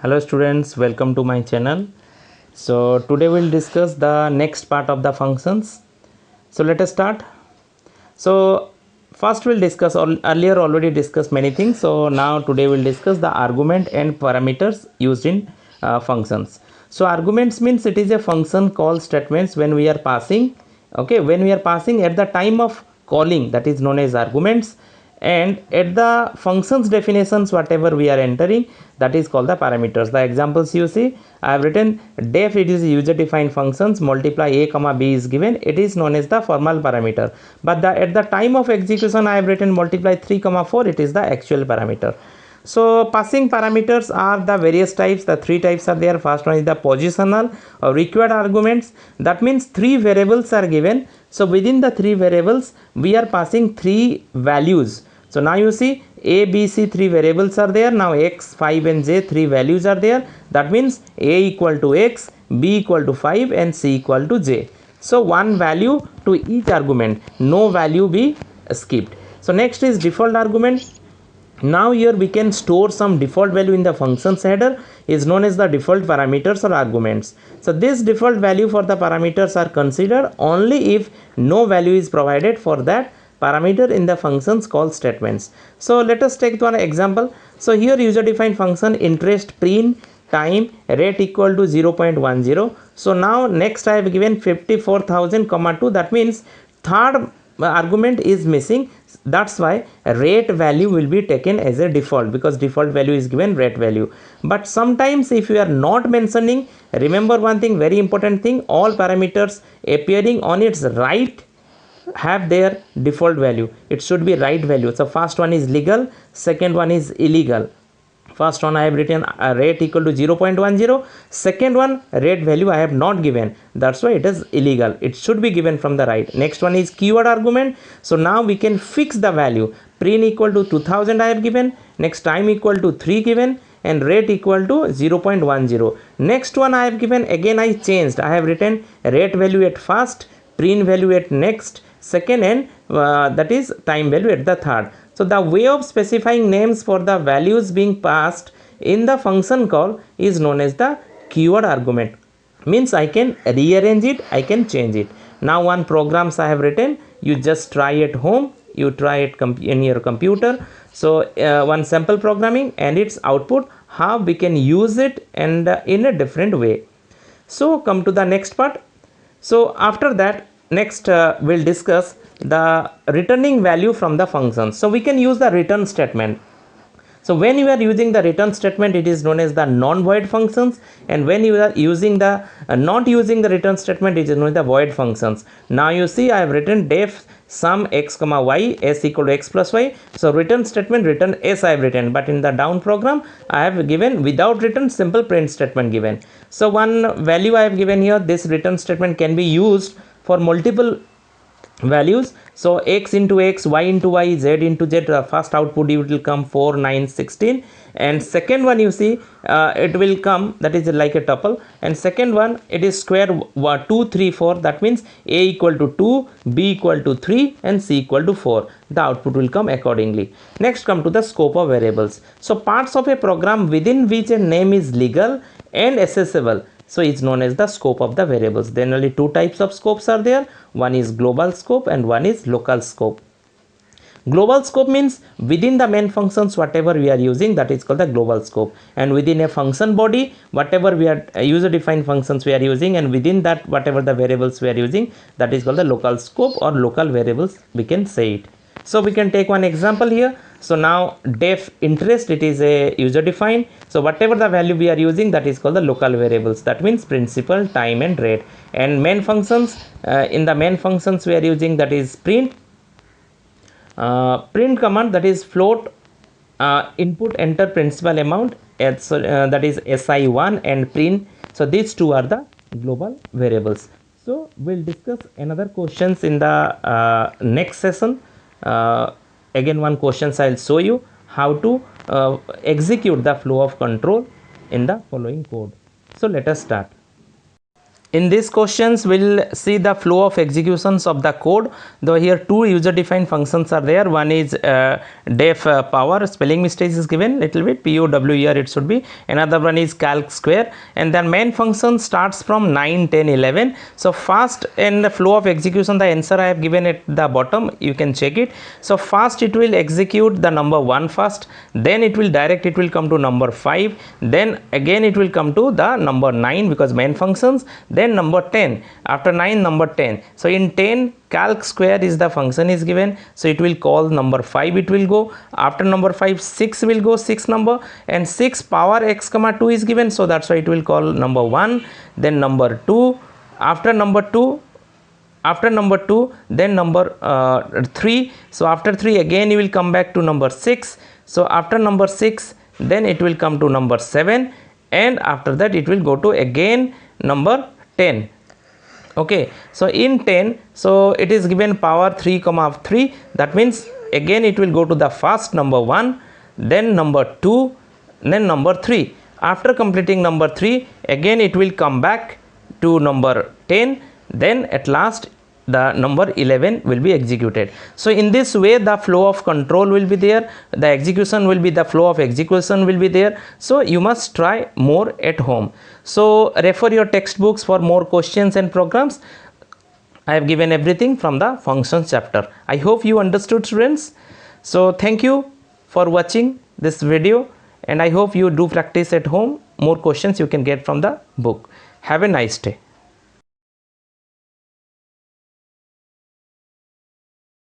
Hello students, welcome to my channel. So today we'll discuss the next part of the functions. So let us start. So first we'll discuss, earlier already discussed many things. So now today we'll discuss the argument and parameters used in functions. So arguments means it is a function call statements when we are passing. Okay, when we are passing at the time of calling, that is known as arguments, and at the functions definitions whatever we are entering, that is called the parameters. The examples you see, I have written def, it is user defined functions, multiply a comma b is given, it is known as the formal parameter, but at the time of execution I have written multiply 3 comma 4, it is the actual parameter. So passing parameters are the various types. The three types are there. First one is the positional or required arguments. That means three variables are given. So within the three variables we are passing three values. So now you see a, b, c, three variables are there. Now x, 5 and j, three values are there. That means a equal to x, b equal to 5 and c equal to j. So one value to each argument, no value be skipped. So next is default argument. Now here we can store some default value in the functions header, is known as the default parameters or arguments. So this default value for the parameters are considered only if no value is provided for that parameter in the functions call statements. So let us take one example. So here user defined function interest print time rate equal to 0.10. So now next I have given 54,000 comma 2, that means third argument is missing. That's why rate value will be taken as a default, because default value is given rate value. But sometimes if you are not mentioning, remember one thing, very important thing, all parameters appearing on its right have their default value. It should be right value. So first one is legal, second one is illegal. First one I have written a rate equal to 0.10. Second one rate value I have not given. That's why it is illegal. It should be given from the right. Next one is keyword argument. So now we can fix the value. Print equal to 2000 I have given. Next time equal to 3 given. And rate equal to 0.10. Next one I have given, again I changed. I have written rate value at first, print value at next, second, and that is time value at the third. So the way of specifying names for the values being passed in the function call is known as the keyword argument. Means I can rearrange it, I can change it. Now one programs I have written, you just try at home, you try it in your computer. So one sample programming and its output, how we can use it and in a different way. So come to the next part. So after that, next we'll discuss the returning value from the function. So we can use the return statement. So when you are using the return statement, it is known as the non-void functions, and when you are using the not using the return statement, it is known as the void functions. Now you see I have written def sum x comma y s equal to x plus y. So return statement return s I have written, but in the down program I have given without return simple print statement given. So one value I have given here, this return statement can be used for multiple values. So x into x, y into y, z into z, first output it will come 4, 9, 16, and second one you see it will come, that is like a tuple, and second one it is square 2, 3, 4, that means a equal to 2, b equal to 3 and c equal to 4. The output will come accordingly. Next come to the scope of variables. So parts of a program within which a name is legal and accessible, so it's known as the scope of the variables. Then only two types of scopes are there. One is global scope and one is local scope. Global scope means within the main functions whatever we are using, that is called the global scope, and within a function body whatever we are user defined functions we are using, and within that whatever the variables we are using, that is called the local scope or local variables, we can say it. So we can take one example here. So now def interest, it is a user defined, so whatever the value we are using, that is called the local variables, that means principal, time and rate. And main functions, in the main functions we are using, that is print command, that is float input enter principal amount, that is si1 and print. So these two are the global variables. So we'll discuss another questions in the next session. Again one questions I'll show you how to execute the flow of control in the following code. So let us start. In these questions, we'll see the flow of executions of the code. Though here two user defined functions are there. One is def power, spelling mistakes is given little bit, POWER it should be. Another one is calc square, and then main function starts from 9, 10, 11. So first in the flow of execution, the answer I have given at the bottom, you can check it. So first it will execute the number 1 first, then it will come to number 5, then again it will come to the number 9 because main functions, then number 10, after 9 number 10. So in 10 calc square is the function is given, so it will call number 5, it will go after number 5, 6 will go, 6 number, and 6 power x comma 2 is given, so that's why it will call number 1, then number 2, after number 2 then number 3. So after 3 again you will come back to number 6. So after number 6 then it will come to number 7, and after that it will go to again number 10. Okay, so in 10, so it is given power 3 comma 3, that means again it will go to the first number 1, then number 2, then number 3. After completing number 3 again it will come back to number 10, then at last the number 11 will be executed. So in this way the flow of control will be there, the execution will be, the flow of execution will be there. So you must try more at home. So refer your textbooks for more questions and programs. I have given everything from the functions chapter. I hope you understood, students. So thank you for watching this video, and I hope you do practice at home. More questions you can get from the book. Have a nice day.